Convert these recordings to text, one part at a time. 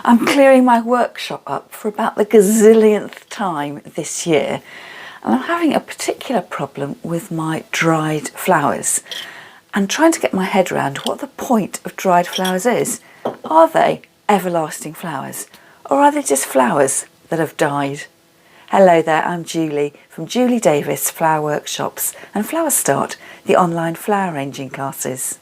I'm clearing my workshop up for about the gazillionth time this year, and I'm having a particular problem with my dried flowers and trying to get my head around what the point of dried flowers is. Are they everlasting flowers, or are they just flowers that have died? Hello there, I'm Julie from Julie Davis Flower Workshops and Flower Start, the online flower arranging classes.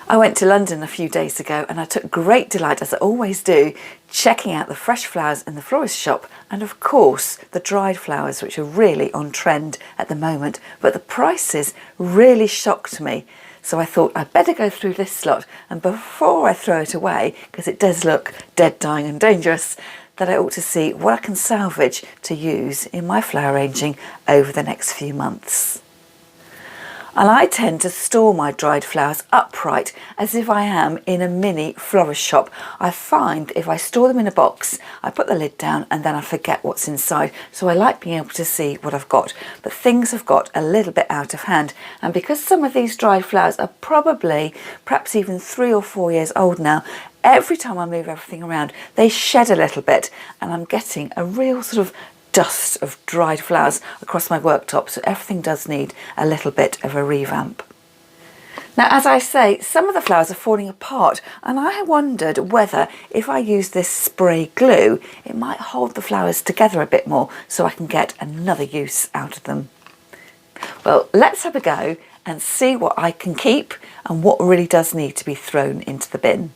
I went to London a few days ago and I took great delight, as I always do, checking out the fresh flowers in the florist shop and of course the dried flowers, which are really on trend at the moment, but the prices really shocked me. So I thought I'd better go through this lot, and before I throw it away, because it does look dead, dying and dangerous, that I ought to see what I can salvage to use in my flower arranging over the next few months. And I tend to store my dried flowers upright as if I am in a mini florist shop. I find if I store them in a box, I put the lid down and then I forget what's inside. So I like being able to see what I've got. But things have got a little bit out of hand. And because some of these dried flowers are probably perhaps even 3 or 4 years old now, every time I move everything around, they shed a little bit and I'm getting a real sort of dust of dried flowers across my worktop, so everything does need a little bit of a revamp. Now, as I say, some of the flowers are falling apart, and I wondered whether if I use this spray glue, it might hold the flowers together a bit more so I can get another use out of them. Well, let's have a go and see what I can keep and what really does need to be thrown into the bin.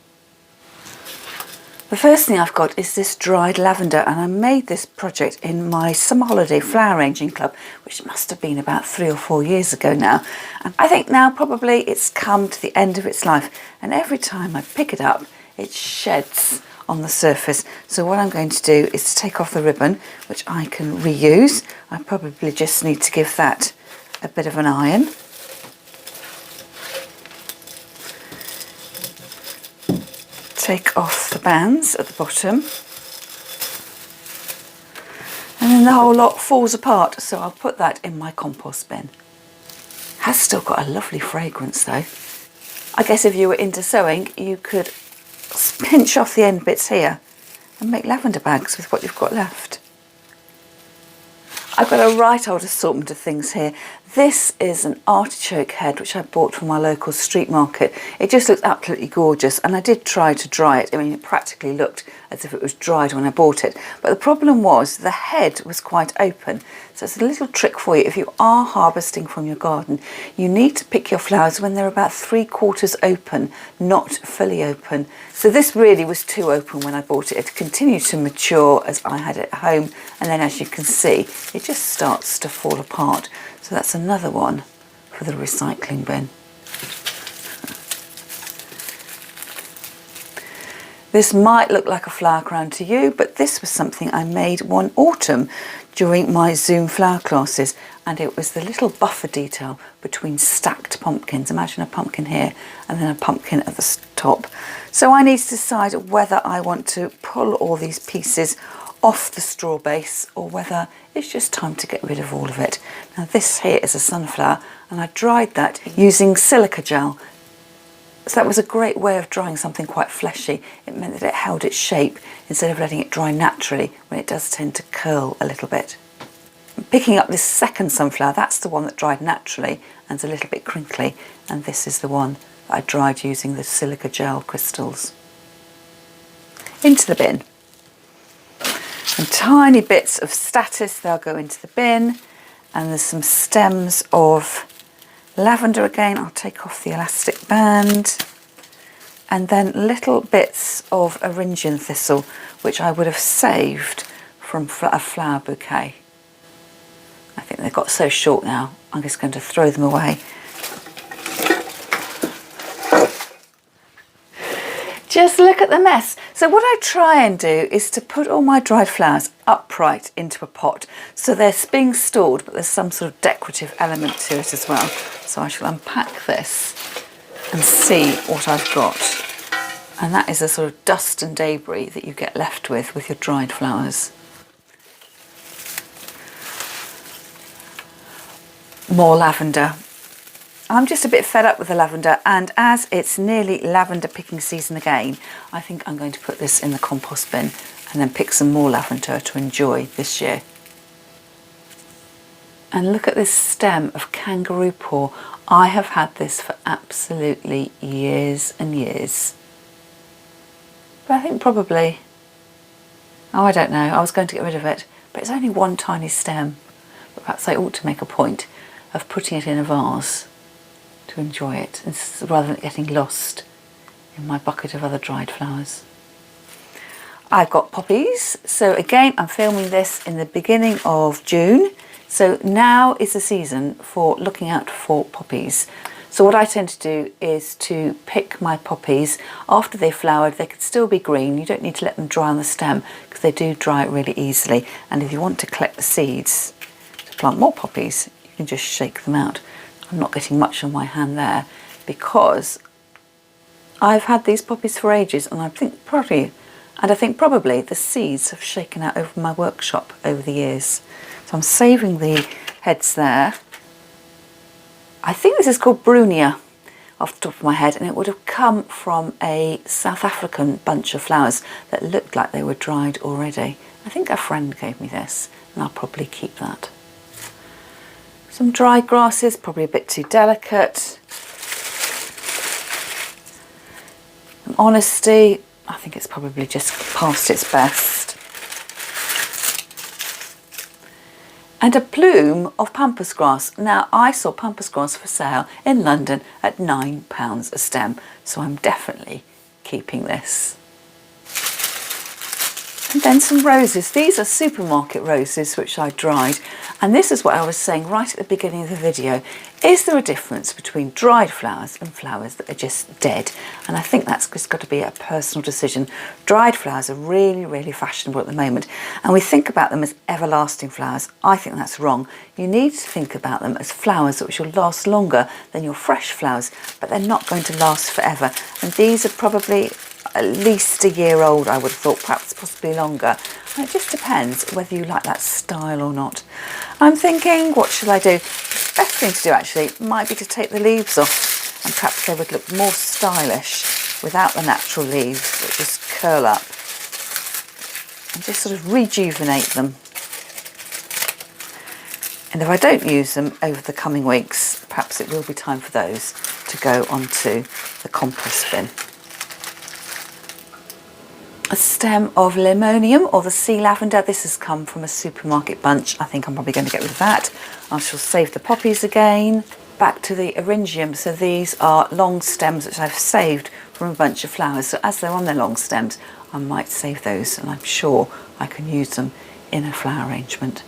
The first thing I've got is this dried lavender, and I made this project in my summer holiday flower arranging club, which must have been about 3 or 4 years ago now. And I think now probably it's come to the end of its life, and every time I pick it up it sheds on the surface. So what I'm going to do is to take off the ribbon, which I can reuse. I probably just need to give that a bit of an iron. Take off the bands at the bottom, and then the whole lot falls apart, so I'll put that in my compost bin. Has still got a lovely fragrance though. I guess if you were into sewing, you could pinch off the end bits here and make lavender bags with what you've got left. I've got a right old assortment of things here. This is an artichoke head which I bought from my local street market. It just looks absolutely gorgeous, and I did try to dry it. I mean, it practically looked as if it was dried when I bought it. But the problem was the head was quite open. So it's a little trick for you. If you are harvesting from your garden, you need to pick your flowers when they're about 3/4 open, not fully open. So this really was too open when I bought it. It continued to mature as I had it at home, and then as you can see, it just starts to fall apart. So that's another one for the recycling bin. This might look like a flower crown to you, but this was something I made one autumn during my Zoom flower classes, and it was the little buffer detail between stacked pumpkins. Imagine a pumpkin here and then a pumpkin at the top. So I need to decide whether I want to pull all these pieces off the straw base or whether it's just time to get rid of all of it. Now this here is a sunflower, and I dried that using silica gel. So that was a great way of drying something quite fleshy. It meant that it held its shape instead of letting it dry naturally when it does tend to curl a little bit. Picking up this second sunflower, that's the one that dried naturally and is a little bit crinkly, and this is the one that I dried using the silica gel crystals. Into the bin. And tiny bits of statice, they'll go into the bin, and there's some stems of lavender again. I'll take off the elastic band, and then little bits of Arindian thistle which I would have saved from a flower bouquet. I think they've got so short now, I'm just going to throw them away. Just look at the mess. So what I try and do is to put all my dried flowers upright into a pot, so they're being stored but there's some sort of decorative element to it as well. So I shall unpack this and see what I've got. And that is a sort of dust and debris that you get left with your dried flowers. More lavender. I'm just a bit fed up with the lavender, and as it's nearly lavender picking season again, I think I'm going to put this in the compost bin and then pick some more lavender to enjoy this year. And look at this stem of kangaroo paw. I have had this for absolutely years and years. But I think probably, oh, I don't know, I was going to get rid of it, but it's only one tiny stem. But perhaps I ought to make a point of putting it in a vase to enjoy it, rather than getting lost in my bucket of other dried flowers. I've got poppies, so again I'm filming this in the beginning of June, so now is the season for looking out for poppies. So what I tend to do is to pick my poppies after they've flowered. They could still be green, you don't need to let them dry on the stem because they do dry really easily, and if you want to collect the seeds to plant more poppies, you can just shake them out. I'm not getting much on my hand there because I've had these poppies for ages, and I think probably the seeds have shaken out over my workshop over the years. So I'm saving the heads there. I think this is called Brunia off the top of my head, and it would have come from a South African bunch of flowers that looked like they were dried already. I think a friend gave me this, and I'll probably keep that. Some dried grasses, probably a bit too delicate. And honesty, I think it's probably just past its best. And a plume of pampas grass. Now, I saw pampas grass for sale in London at £9 a stem, so I'm definitely keeping this. And then some roses. These are supermarket roses which I dried, and this is what I was saying right at the beginning of the video. Is there a difference between dried flowers and flowers that are just dead? And I think that's just got to be a personal decision. Dried flowers are really, really fashionable at the moment, and we think about them as everlasting flowers. I think that's wrong. You need to think about them as flowers which will last longer than your fresh flowers, but they're not going to last forever. And these are probably at least a year old, I would have thought, perhaps possibly longer. And it just depends whether you like that style or not. I'm thinking, what should I do? The best thing to do actually might be to take the leaves off, and perhaps they would look more stylish without the natural leaves that just curl up, and just sort of rejuvenate them. And if I don't use them over the coming weeks, perhaps it will be time for those to go onto the compost bin. A stem of Limonium, or the sea lavender. This has come from a supermarket bunch. I think I'm probably going to get rid of that. I shall save the poppies again. Back to the eryngium. So these are long stems which I've saved from a bunch of flowers. So as they're on their long stems, I might save those, and I'm sure I can use them in a flower arrangement.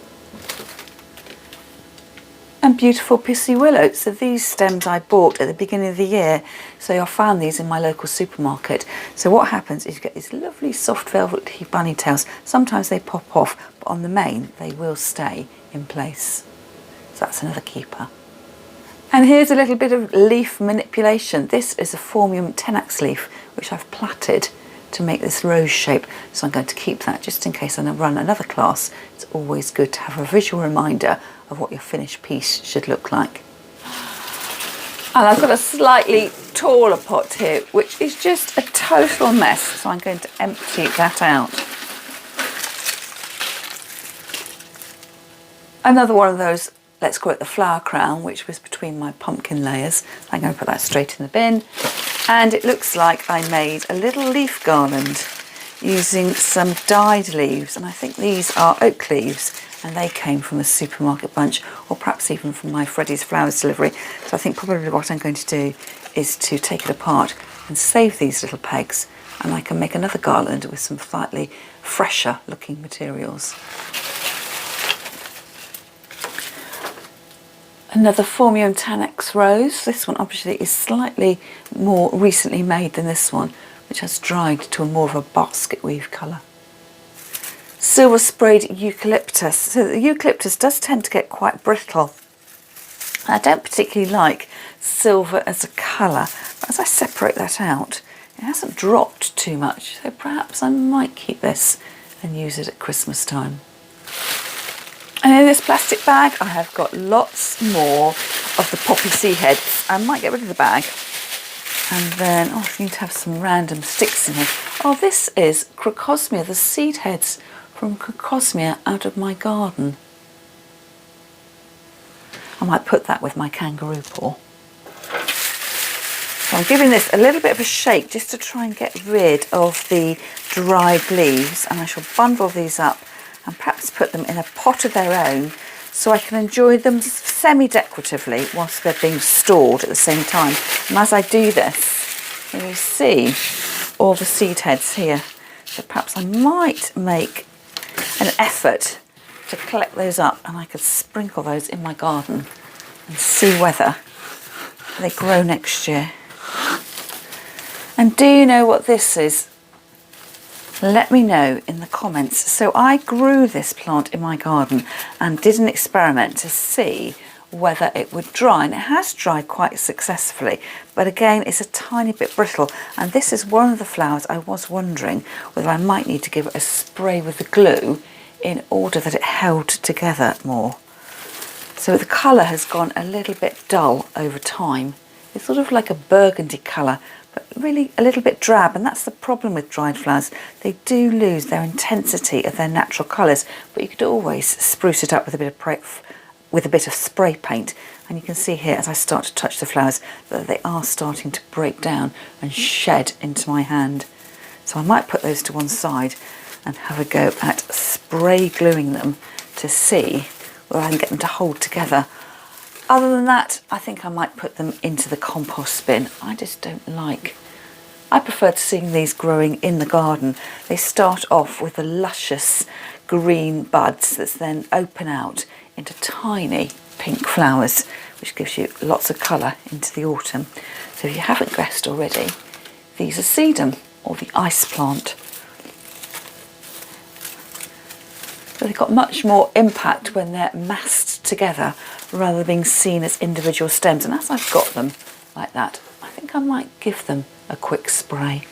And beautiful pissy willow. So these stems I bought at the beginning of the year, so I found these in my local supermarket. So what happens is you get these lovely soft velvety bunny tails. Sometimes they pop off, but on the main they will stay in place. So that's another keeper. And here's a little bit of leaf manipulation. This is a Phormium tenax leaf which I've plaited to make this rose shape, so I'm going to keep that just in case I run another class. It's always good to have a visual reminder of what your finished piece should look like. And I've got a slightly taller pot here which is just a total mess, so I'm going to empty that out. Another one of those, let's call it the flower crown, which was between my pumpkin layers. I'm going to put that straight in the bin. And it looks like I made a little leaf garland using some dyed leaves, and I think these are oak leaves, and they came from a supermarket bunch, or perhaps even from my Freddy's Flowers delivery. So I think probably what I'm going to do is to take it apart and save these little pegs, and I can make another garland with some slightly fresher looking materials. Another Phormium tenax rose. This one obviously is slightly more recently made than this one, which has dried to a more of a basket weave colour. Silver sprayed eucalyptus. So the eucalyptus does tend to get quite brittle. I don't particularly like silver as a colour, but as I separate that out, it hasn't dropped too much, so perhaps I might keep this and use it at Christmas time. And in this plastic bag I have got lots more of the poppy seed heads. I might get rid of the bag. And then, oh, I seem to have some random sticks in here. Oh, this is Crocosmia, the seed heads from Crocosmia out of my garden. I might put that with my kangaroo paw. So I'm giving this a little bit of a shake just to try and get rid of the dried leaves, and I shall bundle these up and perhaps put them in a pot of their own so I can enjoy them semi-decoratively whilst they're being stored at the same time. And as I do this, you see all the seed heads here. So perhaps I might make an effort to collect those up, and I could sprinkle those in my garden and see whether they grow next year. And do you know what this is? Let me know in the comments. So I grew this plant in my garden and did an experiment to see whether it would dry, and it has dried quite successfully, but again it's a tiny bit brittle, and this is one of the flowers I was wondering whether I might need to give it a spray with the glue in order that it held together more. So the colour has gone a little bit dull over time. It's sort of like a burgundy colour, but really a little bit drab, and that's the problem with dried flowers. They do lose their intensity of their natural colours, but you could always spruce it up with a bit of spray paint. And you can see here as I start to touch the flowers that they are starting to break down and shed into my hand. So I might put those to one side and have a go at spray gluing them to see whether I can get them to hold together. Other than that, I think I might put them into the compost bin. I just don't like. I prefer seeing these growing in the garden. They start off with the luscious green buds that then open out into tiny pink flowers, which gives you lots of colour into the autumn. So if you haven't guessed already, these are sedum, or the ice plant. So they've got much more impact when they're massed together rather than being seen as individual stems. And as I've got them like that, I think I might give them a quick spray.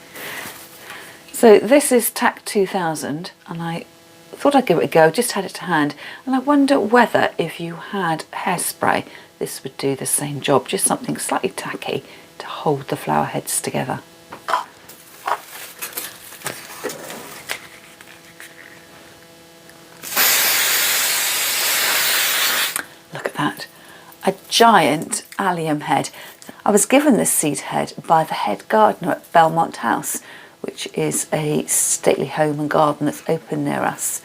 So this is TAC 2000, and I thought I'd give it a go, just had it to hand, and I wonder whether if you had hairspray this would do the same job, just something slightly tacky to hold the flower heads together. That. A giant allium head. I was given this seed head by the head gardener at Belmont House, which is a stately home and garden that's open near us.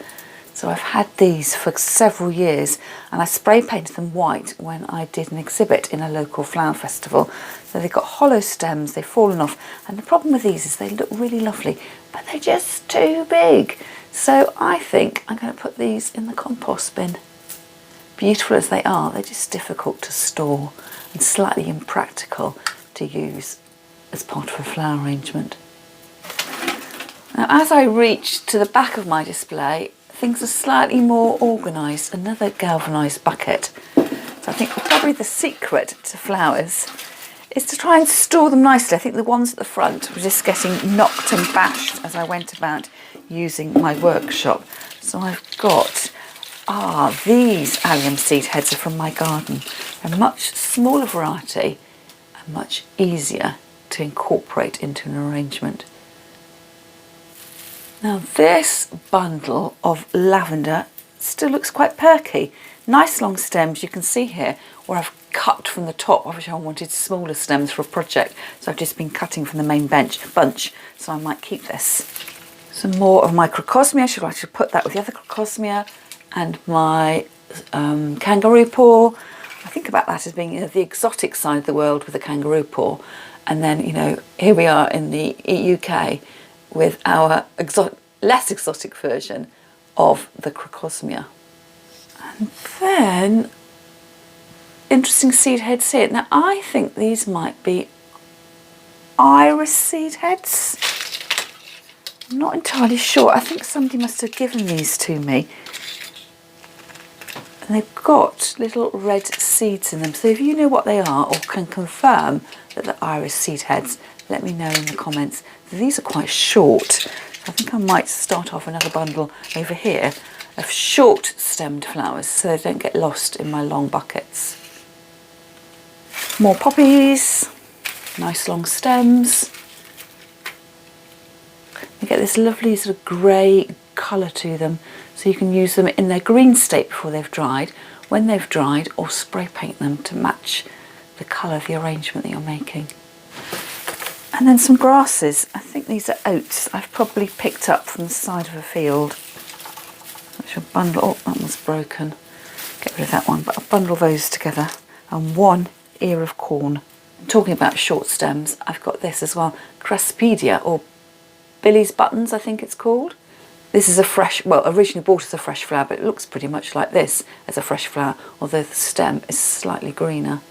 So I've had these for several years, and I spray painted them white when I did an exhibit in a local flower festival. So they've got hollow stems, they've fallen off, and the problem with these is they look really lovely, but they're just too big. So I think I'm going to put these in the compost bin. Beautiful as they are, they're just difficult to store and slightly impractical to use as part of a flower arrangement. Now, as I reach to the back of my display, things are slightly more organised. Another galvanised bucket. So I think probably the secret to flowers is to try and store them nicely. I think the ones at the front were just getting knocked and bashed as I went about using my workshop. So I've got these allium seed heads are from my garden. A much smaller variety and much easier to incorporate into an arrangement. Now this bundle of lavender still looks quite perky. Nice long stems, you can see here where I've cut from the top. Obviously I wanted smaller stems for a project, so I've just been cutting from the main bunch, so I might keep this. Some more of my Crocosmia, should I actually put that with the other Crocosmia, and my kangaroo paw. I think about that as being the exotic side of the world with the kangaroo paw, and then here we are in the UK with our less exotic version of the Crocosmia. And then interesting seed heads here. Now I think these might be iris seed heads. I'm not entirely sure. I think somebody must have given these to me. And they've got little red seeds in them. So if you know what they are or can confirm that they're iris seed heads, let me know in the comments. These are quite short. So I think I might start off another bundle over here of short stemmed flowers so they don't get lost in my long buckets. More poppies, nice long stems. They get this lovely sort of grey colour to them, so you can use them in their green state before they've dried, when they've dried, or spray paint them to match the colour of the arrangement that you're making. And then some grasses. I think these are oats I've probably picked up from the side of a field. I shall bundle, oh, that one's broken. Get rid of that one, but I'll bundle those together. And one ear of corn. Talking about short stems, I've got this as well, Craspedia, or Billy's Buttons, I think it's called. This is a fresh, well, originally bought as a fresh flower, but it looks pretty much like this as a fresh flower, although the stem is slightly greener.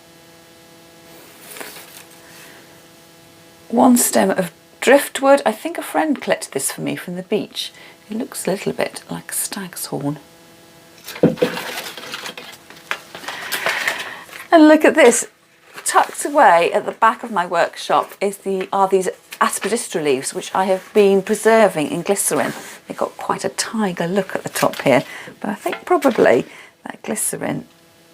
One stem of driftwood. I think a friend collected this for me from the beach. It looks a little bit like a stag's horn. And look at this. Tucked away at the back of my workshop are these Aspardistral leaves, which I have been preserving in glycerin. They've got quite a tiger look at the top here, but I think probably that glycerin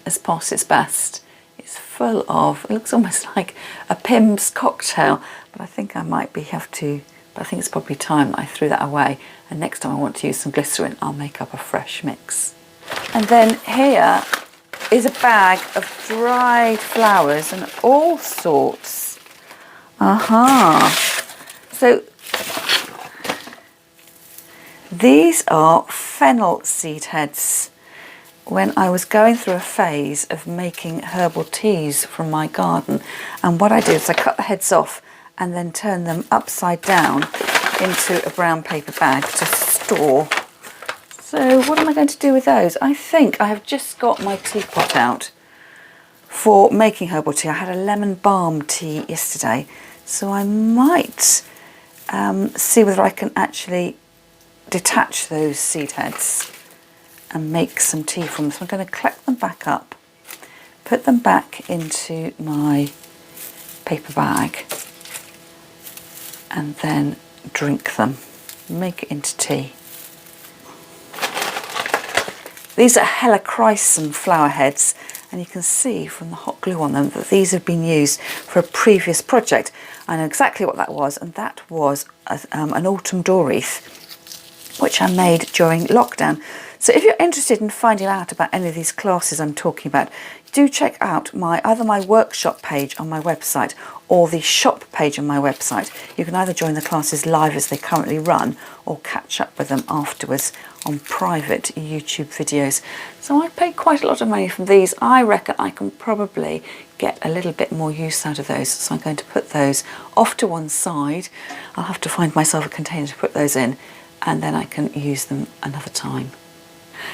has passed its best. It's full of, it looks almost like a Pim's cocktail, but I think I might have to, but I think it's probably time that I threw that away, and next time I want to use some glycerin, I'll make up a fresh mix. And then here is a bag of dried flowers and all sorts. So these are fennel seed heads. When I was going through a phase of making herbal teas from my garden, and what I do is I cut the heads off and then turn them upside down into a brown paper bag to store. So what am I going to do with those? I think I have just got my teapot out for making herbal tea. I had a lemon balm tea yesterday, so I might see whether I can actually detach those seed heads and make some tea from them. So I'm going to collect them back up, put them back into my paper bag, and then drink them, make it into tea. These are helichrysum flower heads, and you can see from the hot glue on them that these have been used for a previous project. I know exactly what that was, and that was an autumn door wreath, which I made during lockdown. So if you're interested in finding out about any of these classes I'm talking about, do check out either my workshop page on my website or the shop page on my website. You can either join the classes live as they currently run or catch up with them afterwards on private YouTube videos. So I paid quite a lot of money from these. I reckon I can probably get a little bit more use out of those. So I'm going to put those off to one side. I'll have to find myself a container to put those in, and then I can use them another time.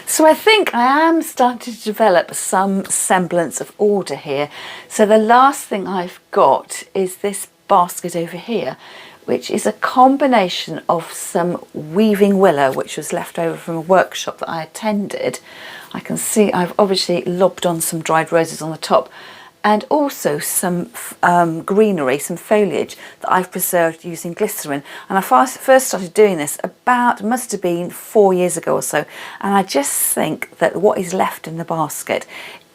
So I think I am starting to develop some semblance of order here. So the last thing I've got is this basket over here, which is a combination of some weaving willow, which was left over from a workshop that I attended. I can see I've obviously lobbed on some dried roses on the top, and also some greenery, some foliage that I've preserved using glycerin. And I first started doing this must have been 4 years ago or so, and I just think that what is left in the basket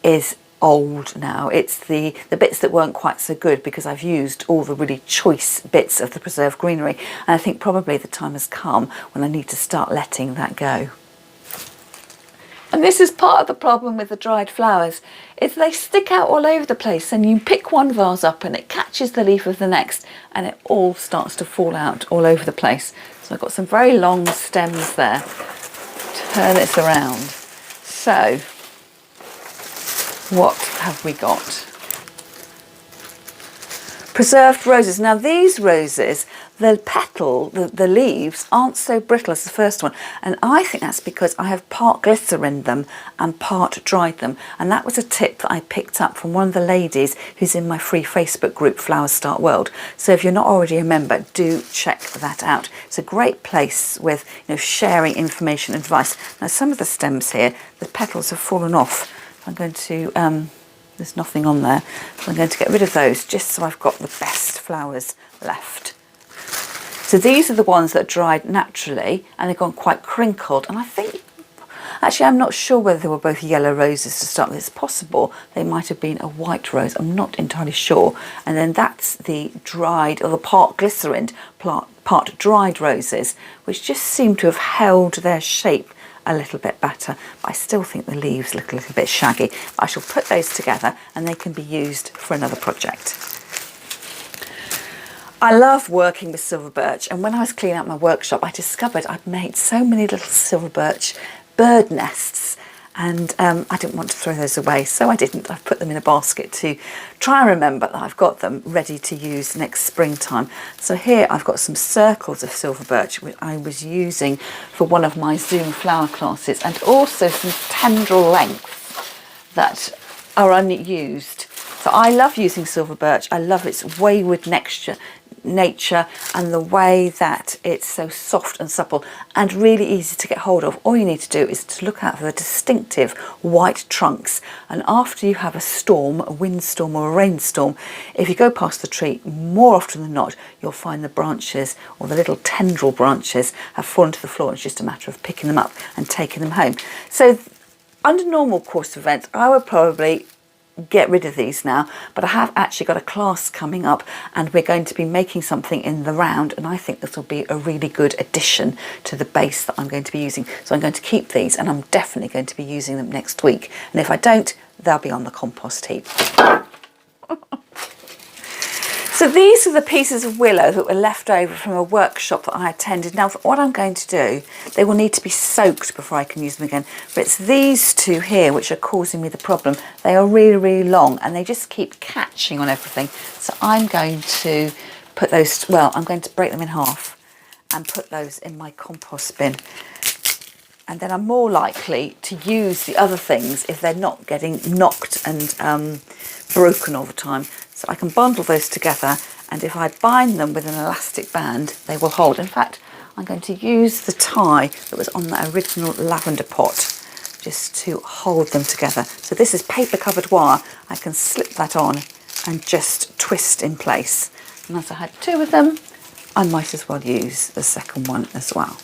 is old now. It's the bits that weren't quite so good, because I've used all the really choice bits of the preserved greenery, and I think probably the time has come when I need to start letting that go. And this is part of the problem with the dried flowers, is they stick out all over the place, and you pick one vase up and it catches the leaf of the next, and it all starts to fall out all over the place. So I've got some very long stems there. Turn this around. So what have we got? Preserved roses. Now these roses, the petal, the leaves aren't so brittle as the first one, and I think that's because I have part glycerin them and part dried them, and that was a tip that I picked up from one of the ladies who's in my free Facebook group Flowers Start World. So if you're not already a member, do check that out. It's a great place with sharing information and advice. Now some of the stems here, the petals have fallen off. I'm going to there's nothing on there, so I'm going to get rid of those just so I've got the best flowers left. So these are the ones that dried naturally, and they've gone quite crinkled, and I think Actually, I'm not sure whether they were both yellow roses to start with. It's possible they might have been a white rose. I'm not entirely sure. And then that's the dried, or the part glycerin, part dried roses, which just seem to have held their shape a little bit better. But I still think the leaves look a little bit shaggy. I shall put those together and they can be used for another project. I love working with silver birch, and when I was cleaning out my workshop I discovered I'd made so many little silver birch bird nests, and I didn't want to throw those away, so I didn't. I've put them in a basket to try and remember that I've got them ready to use next springtime. So here I've got some circles of silver birch which I was using for one of my Zoom flower classes, and also some tendril lengths that are unused. So I love using silver birch. I love its wayward nature and the way that it's so soft and supple and really easy to get hold of. All you need to do is to look out for the distinctive white trunks, and after you have a storm, a windstorm or a rainstorm, if you go past the tree, more often than not you'll find the branches, or the little tendril branches, have fallen to the floor. It's just a matter of picking them up and taking them home. So under normal course of events I would probably get rid of these now, but I have actually got a class coming up and we're going to be making something in the round, and I think this will be a really good addition to the base that I'm going to be using. So I'm going to keep these, and I'm definitely going to be using them next week, and if I don't, they'll be on the compost heap. So these are the pieces of willow that were left over from a workshop that I attended. Now what I'm going to do, they will need to be soaked before I can use them again, but it's these two here which are causing me the problem. They are really, really long and they just keep catching on everything. So I'm going to put those, well, I'm going to break them in half and put those in my compost bin. And then I'm more likely to use the other things if they're not getting knocked and broken all the time. So I can bundle those together, and if I bind them with an elastic band, they will hold. In fact, I'm going to use the tie that was on that original lavender pot just to hold them together. So this is paper covered wire. I can slip that on and just twist in place. And as I had two of them, I might as well use the second one as well.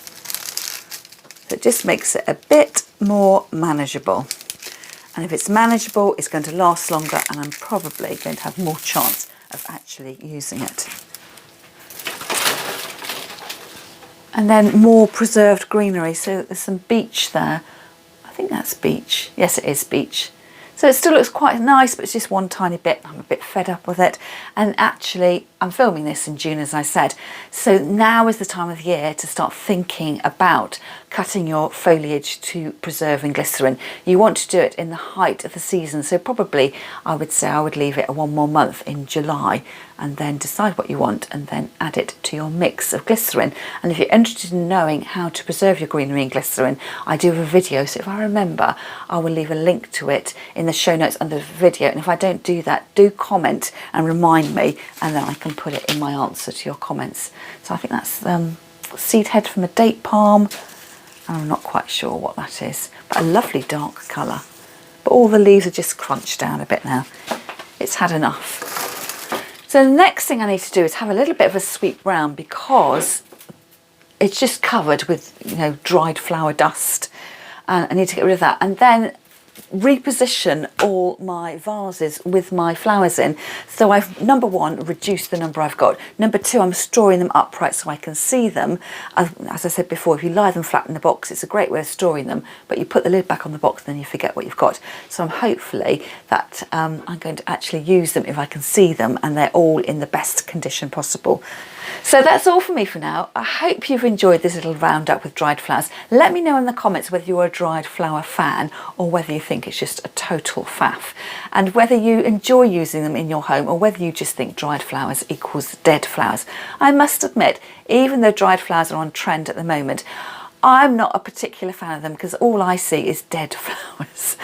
So it just makes it a bit more manageable. And if it's manageable, it's going to last longer, and I'm probably going to have more chance of actually using it. And then more preserved greenery. So there's some beech there. I think that's beech. Yes, it is beech. So it still looks quite nice, but it's just one tiny bit. I'm a bit fed up with it. And actually, I'm filming this in June, as I said. So now is the time of year to start thinking about cutting your foliage to preserve in glycerin. You want to do it in the height of the season. So probably I would say I would leave it one more month in July, and then decide what you want and then add it to your mix of glycerin. And if you're interested in knowing how to preserve your greenery in glycerin, I do have a video, so if I remember I will leave a link to it in the show notes under the video, and if I don't do that, do comment and remind me, and then I can put it in my answer to your comments. So I think that's seed head from a date palm. I'm not quite sure what that is, but a lovely dark colour. But all the leaves are just crunched down a bit now. It's had enough. So the next thing I need to do is have a little bit of a sweep round, because it's just covered with, you know, dried flower dust, and I need to get rid of that, and then reposition all my vases with my flowers in. So I've, number one, reduced the number I've got. Number two, I'm storing them upright so I can see them. As I said before, if you lie them flat in the box, it's a great way of storing them, but you put the lid back on the box and then you forget what you've got. So I'm hopefully that I'm going to actually use them if I can see them and they're all in the best condition possible. So that's all for me for now. I hope you've enjoyed this little roundup with dried flowers. Let me know in the comments whether you're a dried flower fan or whether you think it's just a total faff, and whether you enjoy using them in your home or whether you just think dried flowers equals dead flowers. I must admit, even though dried flowers are on trend at the moment, I'm not a particular fan of them because all I see is dead flowers.